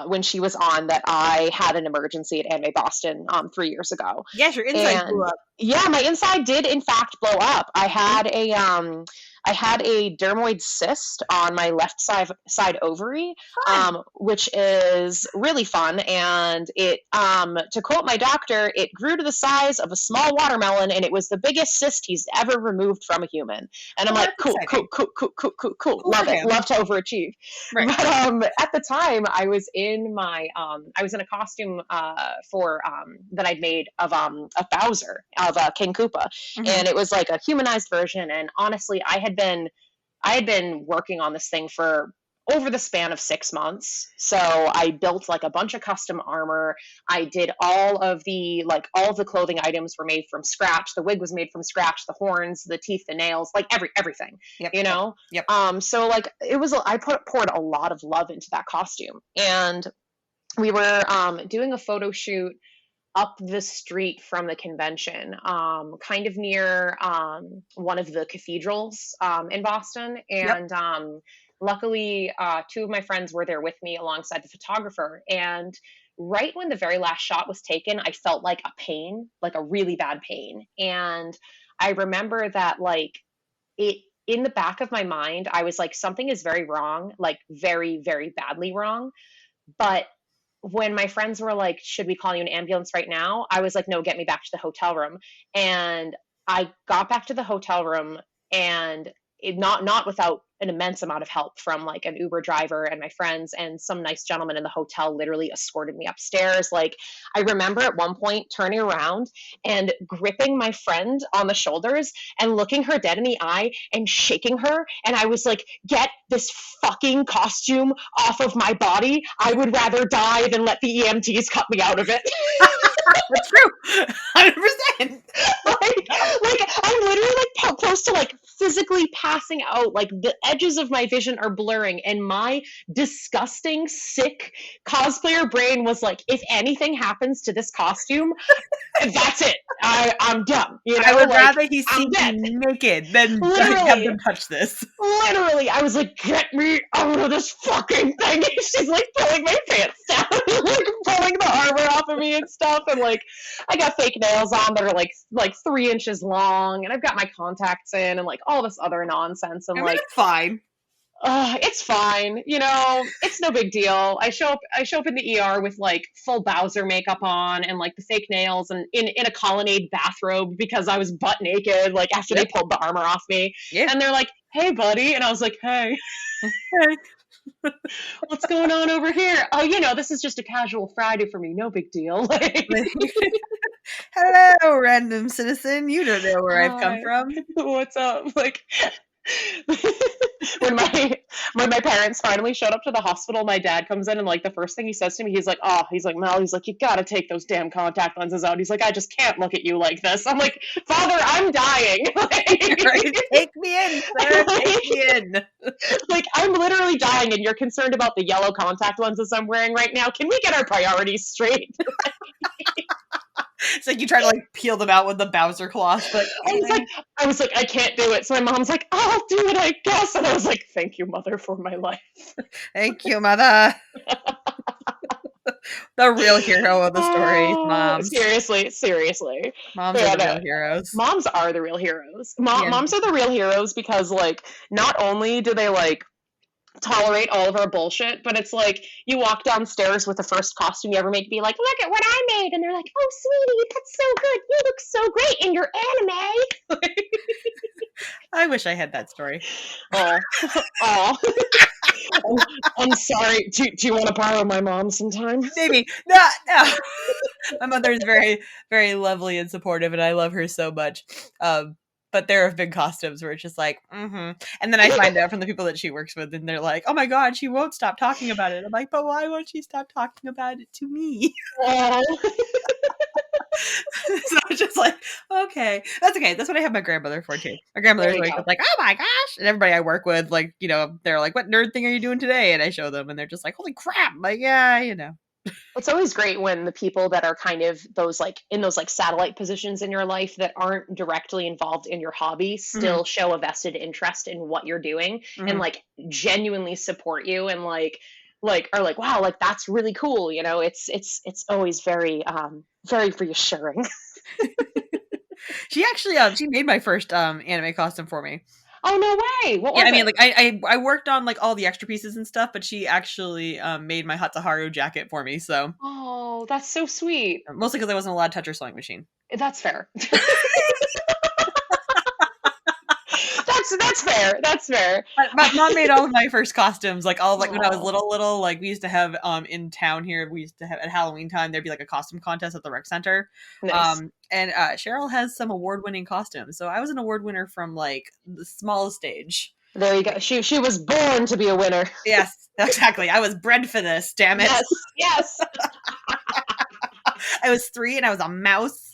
when she was on that I had an emergency at Anime Boston 3 years ago. Yes, your insides blew And up. yeah, my inside did in fact blow up. Mhm. I had a dermoid cyst on my left side ovary, Fun. which is really fun. And it, to quote my doctor, it grew to the size of a small watermelon, and it was the biggest cyst he's ever removed from a human. And I'm Well, like, that's cool, cool, exciting. cool, cool, cool, cool, cool. Cool for Love it. him. Love to overachieve. Right. But at the time, I was in my, I was in a costume for that I'd made of Bowser, of King Koopa, Mm-hmm. and it was like a humanized version. And honestly, I had been working on this thing for over the span of 6 months. So I built like a bunch of custom armor. I did all of the clothing items were made from scratch. The wig was made from scratch, the horns, the teeth, the nails, like everything, Yep. you Yep. know? Yep. So like it was, I poured a lot of love into that costume. And we were doing a photo shoot up the street from the convention, kind of near one of the cathedrals in Boston. Yep. And luckily, two of my friends were there with me alongside the photographer. And right when the very last shot was taken, I felt like a pain, like a really bad pain. And I remember that, like, it, in the back of my mind, I was like, something is very wrong, like very, very badly wrong. But when my friends were like, should we call you an ambulance right now? I was like, no, get me back to the hotel room. And I got back to the hotel room, and not without an immense amount of help from like an Uber driver and my friends, and some nice gentleman in the hotel literally escorted me upstairs. Like, I remember at one point turning around and gripping my friend on the shoulders and looking her dead in the eye and shaking her. And I was like, get this fucking costume off of my body. I would rather die than let the EMTs cut me out of it. That's true. 100%. like I'm literally like close to like physically passing out. Like the edges of my vision are blurring, and my disgusting, sick cosplayer brain was like, if anything happens to this costume, that's it. I'm done. You know, I would like, rather he see I'm dead. me naked than have Literally. them touch this. Literally, I was like, get me out of this fucking thing. She's like pulling my pants down, like pulling the armor off of me and stuff. And like, I got fake nails on that are like 3 inches long, and I've got my contacts in, and like all this other nonsense. And I mean, like, it's fine. it's fine, you know, it's no big deal. I show up in the ER with like full Bowser makeup on and like the fake nails, and in a colonnade bathrobe because I was butt naked, like after they pulled the armor off me. Yeah. And they're like, hey buddy, and I was like, hey, what's going on over here? Oh, you know, this is just a casual Friday for me, no big deal. Like, Hello, random citizen. You don't know where I've come hi, from. what's up? Like, when my parents finally showed up to the hospital, my dad comes in, and like the first thing he says to me, he's like, Mel, he's like, you gotta take those damn contact lenses out. He's like, I just can't look at you like this. I'm like, Father, I'm dying. Right? Take me in, sir. Take me in. Like, I'm literally dying, and you're concerned about the yellow contact lenses I'm wearing right now. Can we get our priorities straight? It's like you try to like peel them out with the Bowser cloth, but I was like, I can't do it. So my mom's like, I'll do it, I guess. And I was like, thank you, mother, for my life. thank you, mother. The real hero of the story, moms. Seriously. Moms are the real heroes. Moms are the real heroes. Yeah. Moms are the real heroes because, like, not only do they, like, tolerate all of our bullshit, but it's like you walk downstairs with the first costume you ever make, be like, look at what I made, and they're like, oh sweetie, that's so good, you look so great in your anime. I wish I had that story. Oh. I'm sorry, do you want to borrow my mom sometime? Maybe. No. My mother is very, very lovely and supportive, and I love her so much. But there have been costumes where it's just like, and then I find out from the people that she works with, and they're like, oh my god, she won't stop talking about it. I'm like, but why won't she stop talking about it to me? So it's just like, okay. That's okay. That's what I have my grandmother for too. My grandmother's always like, oh my gosh. And everybody I work with, like, you know, they're like, what nerd thing are you doing today? And I show them, and they're just like, holy crap. I'm like, yeah, you know. It's always great when the people that are kind of those like in those like satellite positions in your life that aren't directly involved in your hobby still show a vested interest in what you're doing and like genuinely support you, and like are like, wow, like that's really cool, you know. It's always very very reassuring. She actually she made my first anime costume for me. Oh, no way. What was I mean, it? like I worked on like all the extra pieces and stuff, but she actually made my Hatsuharu jacket for me. So Oh, that's so sweet. mostly because I wasn't allowed to touch her sewing machine. That's fair. That's fair. My mom made all of my first costumes, like all like when I was little. Like we used to have in town here, we used to have at Halloween time there'd be like a costume contest at the rec center. Nice. And Cheryl has some award-winning costumes, so I was an award winner from like the smallest stage. There you go. She was born to be a winner. Yes, exactly. I was bred for this, damn it. Yes, yes. I was 3 and I was a mouse.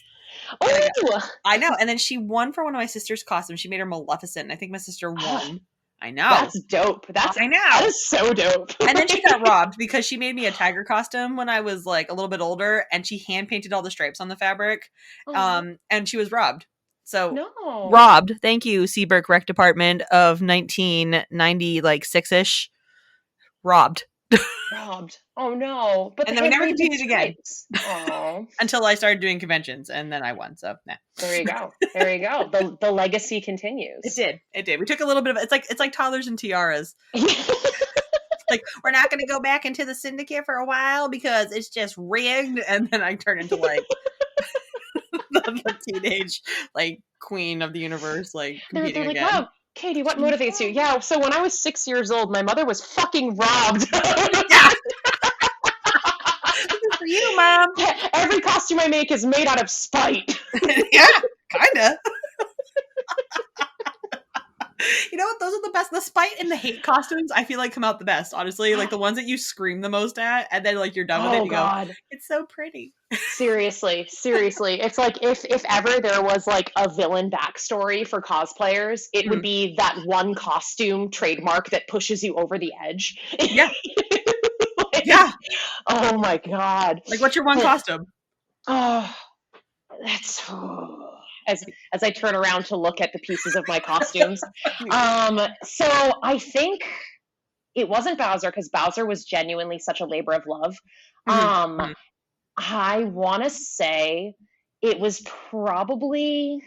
And Oh, I know. And then she won for one of my sister's costumes. She made her Maleficent, and I think my sister won. I know. that's dope. That I know. is so dope. And then she got robbed because she made me a tiger costume when I was like a little bit older, and she hand painted all the stripes on the fabric. Oh, And she was robbed. So no. robbed. Thank you, Seabrook Rec Department of 1990, like 6-ish. Robbed. Robbed. Oh no. But the And then we hand never painted competed again stripes. Oh. until I started doing conventions, and then I won. So nah. There you go. There you go. The legacy It continues. did. It did. We took a little bit of it's like toddlers and tiaras. Like, we're not going to go back into the syndicate for a while because it's just rigged. And then I turn into like the teenage like queen of the universe, like They're competing like, again. wow, Katie, what motivates you? Yeah, so when I was 6 years old, my mother was fucking robbed. Yeah, this is for you, mom. Every costume I make is made out of spite. Yeah, kind of. You know what? Those are the best. The spite and the hate costumes, I feel like, come out the best. Honestly, like the ones that you scream the most at, and then like you're done with it, Oh you go, God. "It's so pretty." Seriously, seriously. It's like if ever there was like a villain backstory for cosplayers, it would Mm. be that one costume trademark that pushes you over the edge. Yeah, Like, yeah. oh my God. Like, what's your one costume? Oh, that's as I turn around to look at the pieces of my costumes. So I think it wasn't Bowser because Bowser was genuinely such a labor of love. Mhm, Um, mhm, I want to say it was probably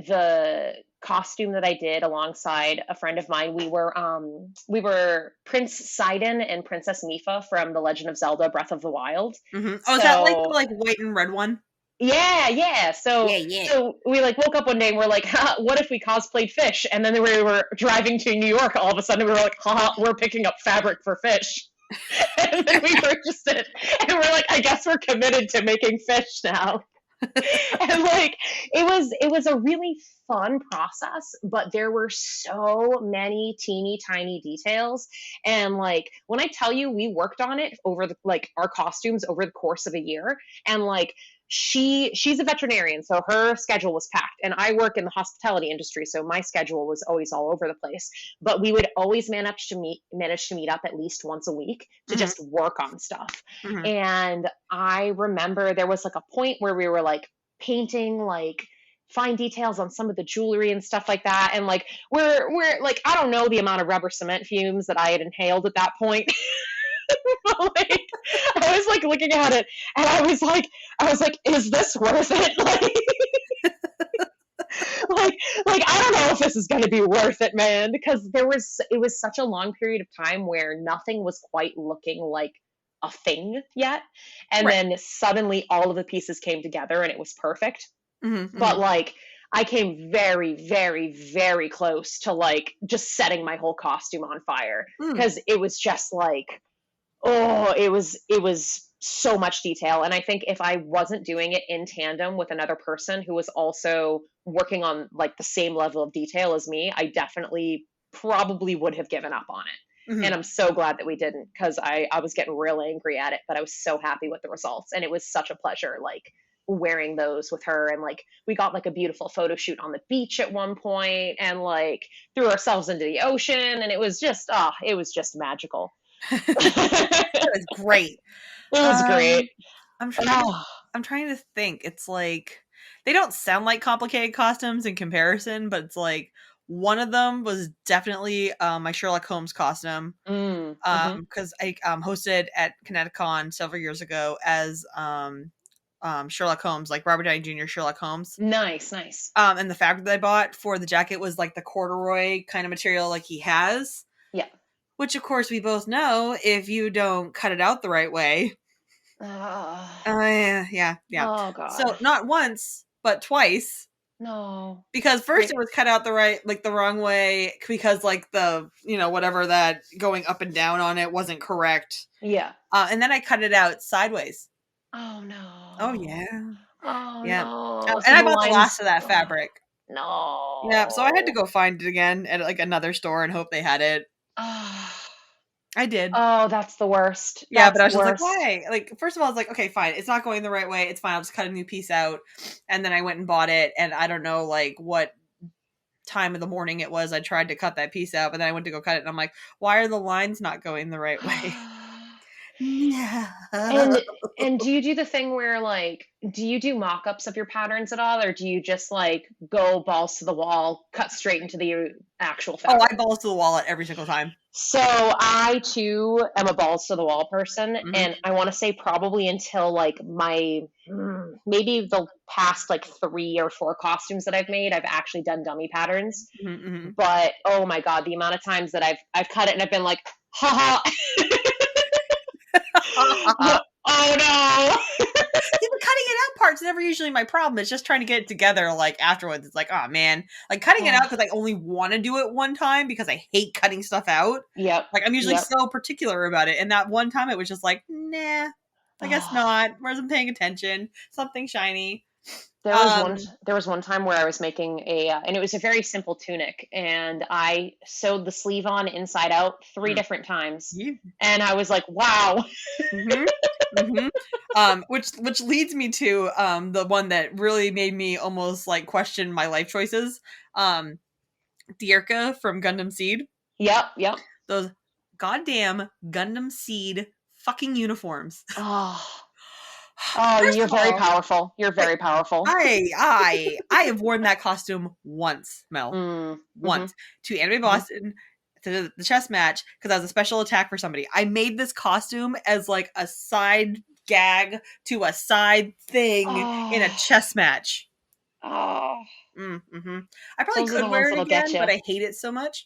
the costume that I did alongside a friend of mine. We were Prince Sidon and Princess Mifa from The Legend of Zelda: Breath of the Wild. mhm. Oh, is that like the So like white and red one? yeah, yeah. So Yeah, yeah. so we like woke up one day and we're like, what if we cosplayed fish? And then we were driving to New York. All of a sudden, we were like, we're picking up fabric for fish. And then we purchased it, and we're like, I guess we're committed to making fish now. And like it was a really fun process, but there were so many teeny tiny details. And like when I tell you we worked on it over the like our costumes over the course of a year, and like she's a veterinarian, so her schedule was packed, and I work in the hospitality industry, so my schedule was always all over the place. But we would always manage to meet up at least once a week to Mhm, just work on stuff. mhm. And I remember there was like a point where we were like painting like fine details on some of the jewelry and stuff like that. And like we're like, I don't know the amount of rubber cement fumes that I had inhaled at that point. But like I was like looking at it, and I was like, is this worth it? Like like I don't know if this is going to be worth it, man, because it was such a long period of time where nothing was quite looking like a thing yet, and Right. then suddenly all of the pieces came together and it was perfect. Mhm, But mhm. like I came very very very close to like just setting my whole costume on fire Mm. because it was just like, oh, it was so much detail. And I think if I wasn't doing it in tandem with another person who was also working on like the same level of detail as me, I definitely probably would have given up on it. And Mhm. I'm so glad that we didn't, because I was getting real angry at it, but I was so happy with the results. And it was such a pleasure, like wearing those with her. And like we got like a beautiful photo shoot on the beach at one point, and like threw ourselves into the ocean, and it was just magical. That was great. It was great. Um, I'm trying to Oh, I'm trying to think. It's like they don't sound like complicated costumes in comparison, but it's like one of them was definitely my Sherlock Holmes costume. mhm. Because I hosted at ConnectiCon several years ago as Sherlock Holmes, like Robert Downey Jr. Sherlock Holmes. Nice, nice. And the fabric that I bought for the jacket was like the corduroy kind of material like he has, Yeah. which of course we both know if you don't cut it out the right way. Uh, Yeah, yeah, yeah. oh God. So not once, but twice. No. Because first Wait. it was cut out the wrong way because like the whatever that going up and down on it wasn't correct. Yeah. And then I cut it out sideways. Oh Oh no. yeah. Oh Yeah. no. So And I the bought the last lines. of that Oh, fabric. Yeah, so I had to no. go find it again at, like, another store and hope they had it. Oh, I did. oh, that's the worst. Yeah, but That's I the was just like, worst. "Why?" Like, first of all, I was like, "Okay, fine. It's not going the right way. It's fine. I'll just cut a new piece out." And then I went and bought it, and I don't know, like, what time of the morning it was. I tried to cut that piece out, but then I went to go cut it, and I'm like, "Why are the lines not going the right way?" Yeah. And and do you do the thing where, like, do you do mock-ups of your patterns at all, or do you just, like, go balls to the wall, cut straight into the actual Oh, I fabric? balls to the wallet every single time. So I too am a balls to the wall person, Mhm. and I want to say probably until like my maybe the past like 3 or 4 costumes that I've made, I've actually done dummy patterns. Mhm, mhm. But oh my god, the amount of times that I've cut it and I've been like, haha, oh no. Yeah, but cutting it out part's never usually my problem. It's just trying to get it together, like, afterwards. It's like, "Oh, man." Like, cutting it out Oh, because I only wanna do it one time because I hate cutting stuff out. yep, Like, I'm usually yep. so particular about it, and that one time it was just like, "Nah, I guess Oh. not. Wasn't paying attention. Something shiny." There was one time where I was making and it was a very simple tunic, and I sewed the sleeve on inside out 3 Mm. different times, You and I was like, "Wow." Mhm. Mhm. Which leads me to, the one that really made me almost, like, question my life choices. Um, Dierka from Gundam Seed. Yep, yep. Those goddamn Gundam Seed fucking uniforms. Oh. Oh, First you're of very all, powerful. You're like, very powerful. I have worn that costume once, Mel. Mm, mhm, Once. To Anime mhm. Boston, to the chess match, because I was a special attack for somebody. I made this costume as, like, a side gag to a side thing in a Oh, chess match. oh. Mhm. I probably Those are the could ones wear it that'll get again, you. but I hate it so much.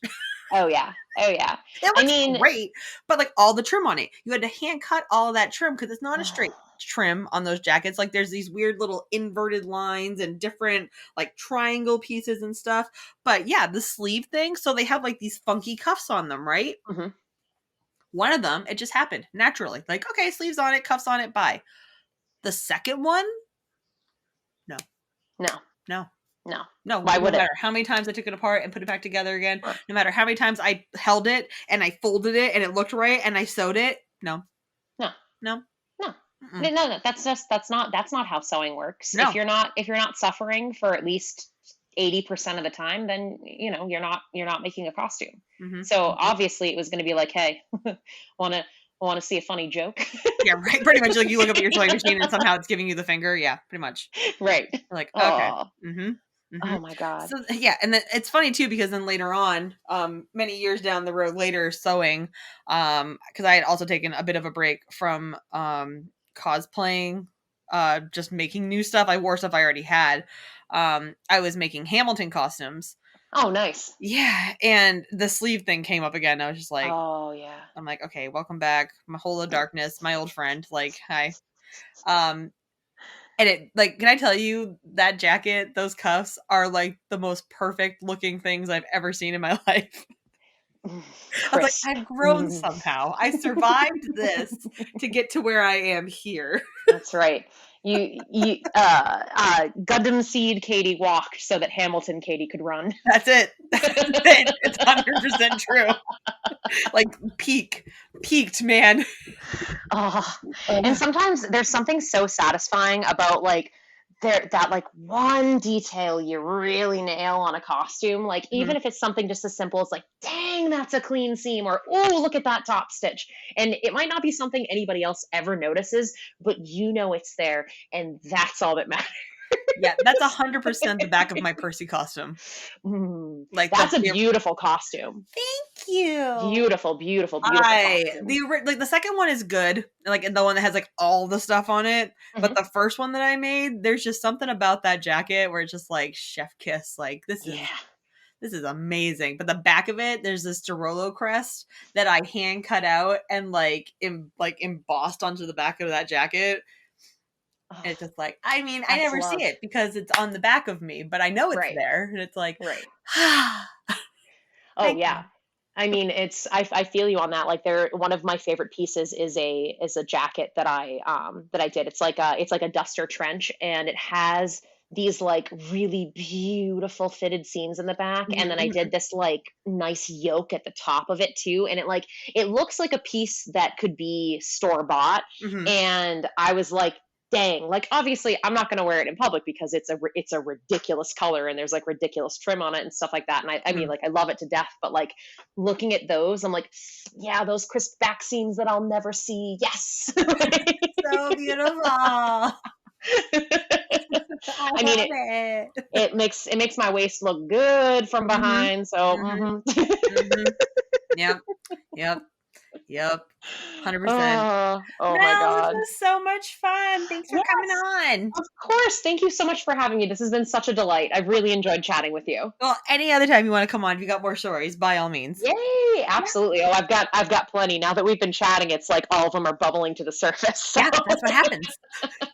Oh, yeah. Oh, yeah. It I looks mean, great, but, like, all the trim on it. You had to hand cut all of that trim because it's not a straight oh, trim on those jackets. Like, there's these weird little inverted lines and different, like, triangle pieces and stuff. But yeah, the sleeve thing, so they have, like, these funky cuffs on them, right? mhm. One of them, it just happened naturally. Like, okay, sleeves on it, cuffs on it, bye. The second one, no, No, no, no. no. Why No would it? matter how many times I took it apart and put it back together again, no matter how many times I held it and I folded it and it looked right and I sewed it, no, No, no, no. mm-mm, No, that's not how sewing works. no. If you're not suffering for at least 80% of the time, then you're not making a costume. Mhm, So mhm. obviously it was going to be like, hey, want to want to see a funny joke? Yeah, right, pretty much, like, you look up at your sewing machine and somehow it's giving you the finger, yeah, pretty much. Right. You're like, "Okay." Oh, Mhm, mhm. oh my god. So, yeah, and then it's funny too because then later on, many years down the road later sewing, because I had also taken a bit of a break from, cosplaying, just making new stuff. I wore stuff I already had. I was making Hamilton costumes. Oh, nice. Yeah, and the sleeve thing came up again. I was just like, Oh yeah. I'm like, "Okay, welcome back, my hole of darkness, my old friend, like, hi." Um, and it like, can I tell you that jacket, those cuffs are, like, the most perfect looking things I've ever seen in my life. I was like, Chris. "I've grown somehow. I survived this to get to where I am here." That's right. Gundam Seed Katie walked so that Hamilton Katie could run. That's it. That's it. It's 100% true. Like, peaked, man. Oh, and Ugh. sometimes there's something so satisfying about like that like one detail you really nail on a costume. Like Mhm. even if it's something just as simple as like, dang, that's a clean seam, or oh, look at that top stitch. And it might not be something anybody else ever notices, but you know it's there, and that's all that matters. Yeah, that's 100% the back of my Percy costume. Like, That's a beautiful costume. Thank you. Beautiful, beautiful, beautiful costume. Like, the second one is good, like, the one that has, like, all the stuff on it, but Hmm. the first one that I made, there's just something about that jacket where it's just like, chef kiss, like, Yeah. this is amazing, but the back of it, there's this Dorolo crest that I hand cut out and, like, embossed onto the back of that jacket, Oh, and it's just like, I mean, I that's never see love. it because it's on the back of me, but I know it's Right. there, and it's like, Right. "Ah, Oh thank yeah. you." I mean, I feel you on that. Like they're one of my favorite pieces is a jacket that I did. It's like a duster trench, and it has these like really beautiful fitted seams in the back, Mhm, and then I did mhm, this like nice yoke at the top of it too, and it looks like a piece that could be store bought, mhm. and I was like, dang, like obviously I'm not going to wear it in public because it's a ridiculous color and there's like ridiculous trim on it and stuff like that, and I mean Mhm. like I love it to death, but like looking at those, I'm like, yeah, those crisp back seams that I'll never see. Yes. So beautiful. I I mean, love it. it makes my waist look good from Mhm, behind. So, mhm, mhm. Yep, yep, yep. 100%. oh my Mel, this god. was so much fun. Thanks for coming Yes, on. of course. Thank you so much for having me. This has been such a delight. I've really enjoyed chatting with you. Well, any other time you wanna come on, if you got more stories, by all means. Yay! Yeah, Absolutely. Oh, I've got plenty. Now that we've been chatting, it's like all of them are bubbling to the surface. So yeah, that's what happens.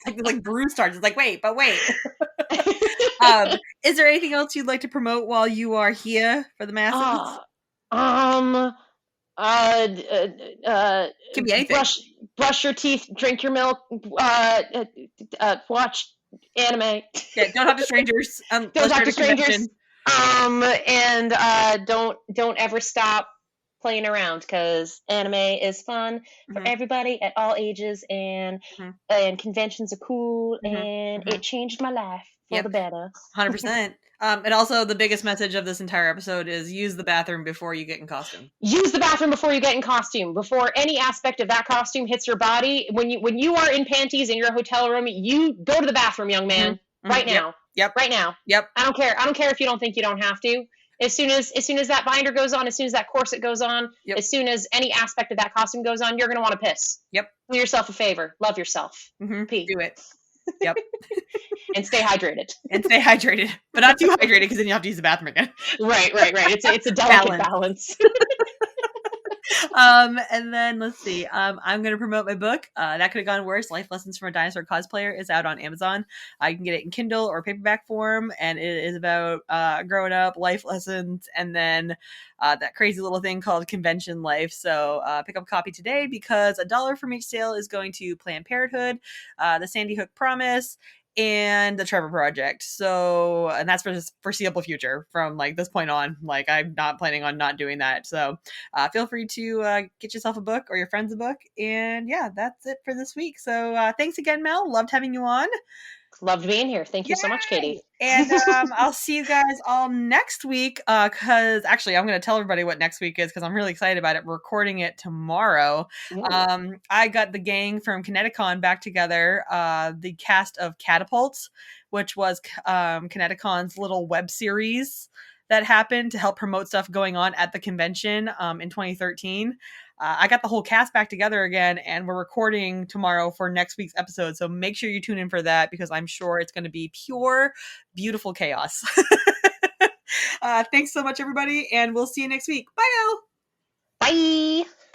It's like brew starts. It's like, "Wait, but wait." Is there anything else you'd like to promote while you are here for the masses? uh, um d Could be anything. brush your teeth, drink your milk, watch anime. Yeah, don't talk to strangers Don't unless talk you're to at a strangers. convention. And don't ever stop playing around because anime is fun for Mhm, everybody at all ages, mhm, and conventions are cool, mhm, and mhm. it changed my life for the Yep, better. 100%. And also the biggest message of this entire episode is use the bathroom before you get in costume. Use the bathroom before you get in costume, before any aspect of that costume hits your body. When you are in panties in your hotel room, you go to the bathroom, young Mhm, man, mhm, right yep, now. yep, Right now. yep, I don't care if you don't think you don't have to. As soon as that binder goes on, as soon as that corset goes on, yep, as soon as any aspect of that costume goes on, you're going to want to piss. yep, Do yourself a favor. Love yourself. mhm, Pee. do it. Yep, And stay hydrated. and stay hydrated, but not too hydrated because then you have to use the bathroom again. Right. It's a delicate Balance. balance. And then let's see. I'm gonna promote my book. That could have gone worse. Life Lessons from a Dinosaur Cosplayer is out on Amazon. You can get it in Kindle or paperback form, and it is about growing up, life lessons, and then that crazy little thing called convention life. So pick up a copy today because $1 from each sale is going to Planned Parenthood, the Sandy Hook Promise, and the Trevor Project. So, and that's for the foreseeable future from like this point on. Like, I'm not planning on not doing that. So, feel free to get yourself a book or your friends a book. And yeah, that's it for this week. So, thanks again, Mel. Loved having you on. Loved being here. Thank you so much, Yay! Katie. And I'll see you guys all next week. Because actually, I'm going to tell everybody what next week is because I'm really excited about it. We're recording it tomorrow. Ooh. I got the gang from Kineticon back together. The cast of Catapults, which was Kineticon's little web series that happened to help promote stuff going on at the convention in 2013. I got the whole cast back together again, and we're recording tomorrow for next week's episode. So make sure you tune in for that because I'm sure it's going to be pure, beautiful chaos. Thanks so much, everybody, and we'll see you next week. Bye now. Bye.